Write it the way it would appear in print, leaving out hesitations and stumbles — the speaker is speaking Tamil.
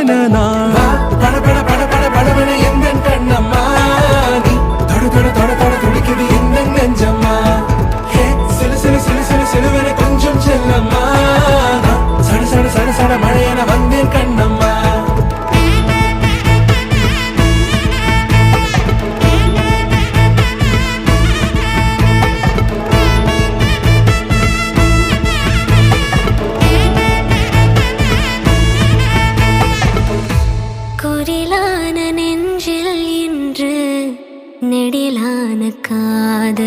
திருமண நாள். பட பட பட பட படவென எந்தன் கண்ணம்மா, நீ தொட தொட தொட தொட துடிக்குது இந்த நெஞ்சம்மா. ஹே சிலு சிலு சிலு சிலு சிலுவென கொஞ்சம் செல்லம்மா, சட சட சட சட மழையென வந்தேன் கண்ணம்மா. குரிலான நெஞ்சில் இன்று நெடிலான காதல்